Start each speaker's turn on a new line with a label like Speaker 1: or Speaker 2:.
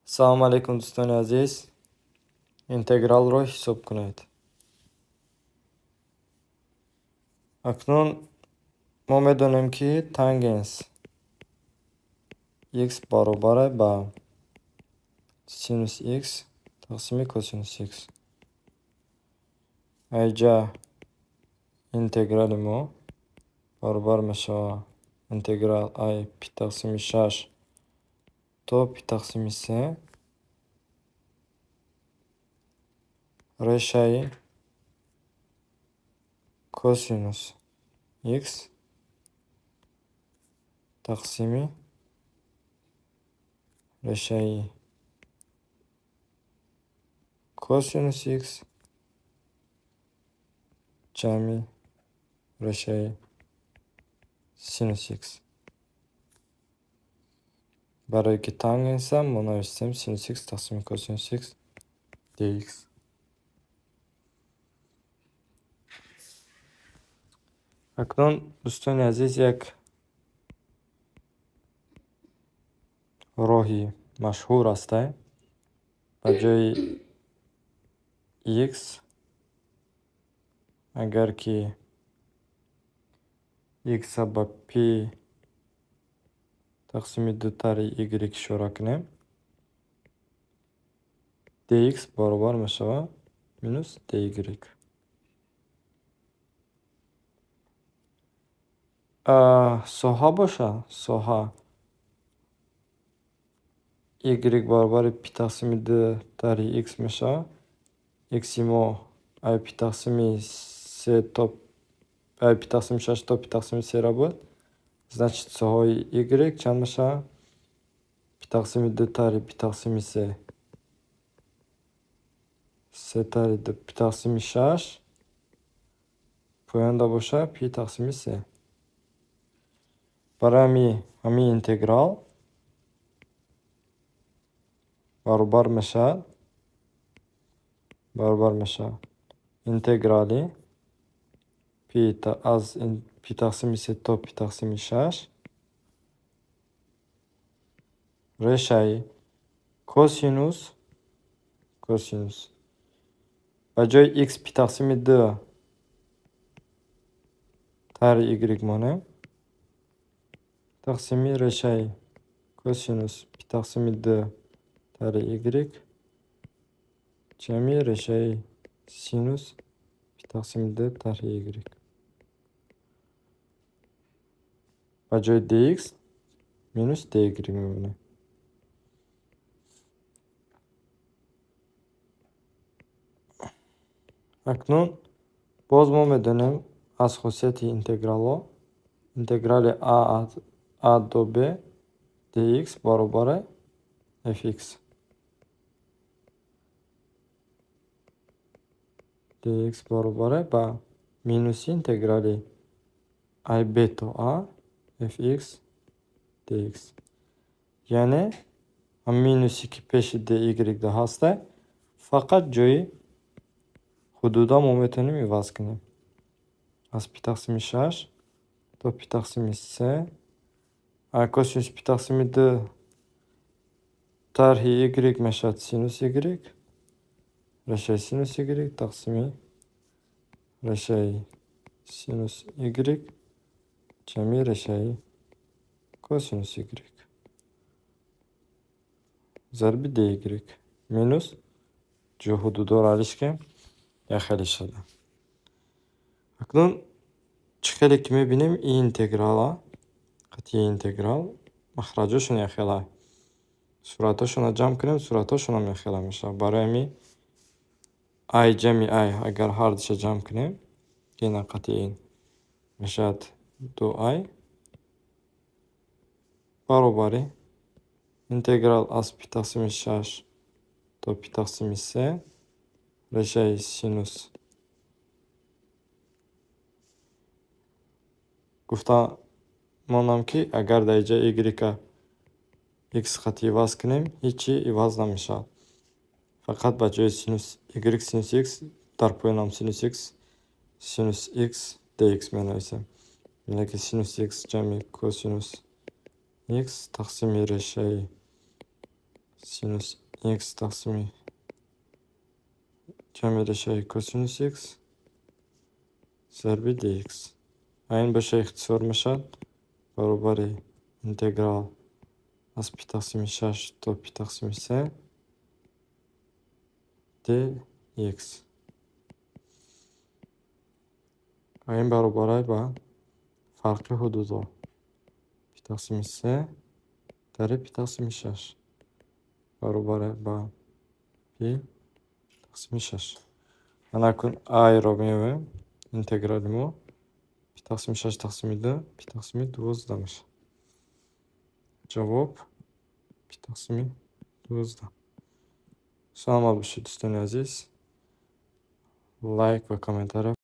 Speaker 1: Assalomu alaykum do'stoni aziz. Integralро hisob kuned. Aknun ما میدونیم که تانگنس x برابر با سینوس x تقسیم کوسینوس x. اینجا اینتگرال ما برابر میشه اینتگرال I پی تقسیم 6 تا پی تقسیم 3 ریشه کوسینوس x تقسیم ریشه کوسینوس x جمع ریشه سینوس x. برای که تانگنس هم ما نوشتیم سینوس x تقسیم کوسینوس x dx. اکنون دوستان عزیز یک راهی مشهور است. به جای x اگر که x با p تقسیم 2 تر y اشاره کنیم dx برابر میشه مینوس dy. ساحه باشه ساحه y برابر p تقسیم 2 تر x میشه. x ما ای پی تقسیم 3 تا ای پی تقسیم 6 تا پی تقسیم 3 را بود. Значит, ساحه y چند میشه؟ پی تقسیم 2 تر پی تقسیم 3 3 تر 2 پی تقسیم 6 پوینده باشه پی تقسیم 3. برای همین اینتگرال برابر میشه اینتگرالی پی از پی تقسیم 3 تا پی تقسیم 6 ریشه کوسینوس به جای x پی تقسیم 2 تر y مانه تقسیم ریشه کوسینوس پی تقسیم 2 تر y جمع ریشه سینوس پی تقسیم 2 تر y. به جای dx مینوس dy میمونه. اکنون باز ما میدونیم از خاصیت اینتگرال a до b dx برابر fx. dx برابر با مینوس اینتگرال I b تا a fx dx. یعنی هم مینوسی که پیش dy ده هسته فقط جای حدودا ما میتونیم عوض کنیم. از پی تقسیم 6 تا پی تقسیم 3 کوسینوس پی تقسیم 2 طرح y میشد سینوس y ریشه سینوس y تقسیم ریشه سینوس y جمع ریشه کوسینوس y ضرب dy مینوس جو حدودا را که یا خیلی شده. اکنون چه خیلی که میبینیم این اینتگرال قطعی اینتگرال مخرجشون یا خیلی صورتاشون رو جمع کنیم صورتاشون هم خیلی میشه. برای می I جمع I اگر هر دوش جمع کنیم که این قطعی این میشد 2I برابر اینتگرال از پی تقسیم 6 تا پی تقسیم 3 ریشه سینوس گفته مانم که اگر در جای y x خطی عوض کنیم هیچی عوض نمیشه. فقط با جای سینوس y سینوس x در پایین سینوس x سینوس x dx می نویسیم. یعنی که سینوس x جمع کوسینوس x تقسیم ریشه Sinus x taqsimi kam eşeği kosinus x zarbi dx. Ayın başa ikhtisormashad barobari integral az pi taqsimi 6 to pi taqsimi 3 dx. Ayın barobaray ba farqli hududlar pi taqsimi 3 dari pi taqsimi 6 barobaray ba pi taqsimi 6. Mana kun a romevi integralimo pi taqsimi 6 taqsimi 2 pi taqsimi 12'damış. Javob pi taqsimi 12'da. Salomat bo'lishni do'stlar aziz. Like va kommentariy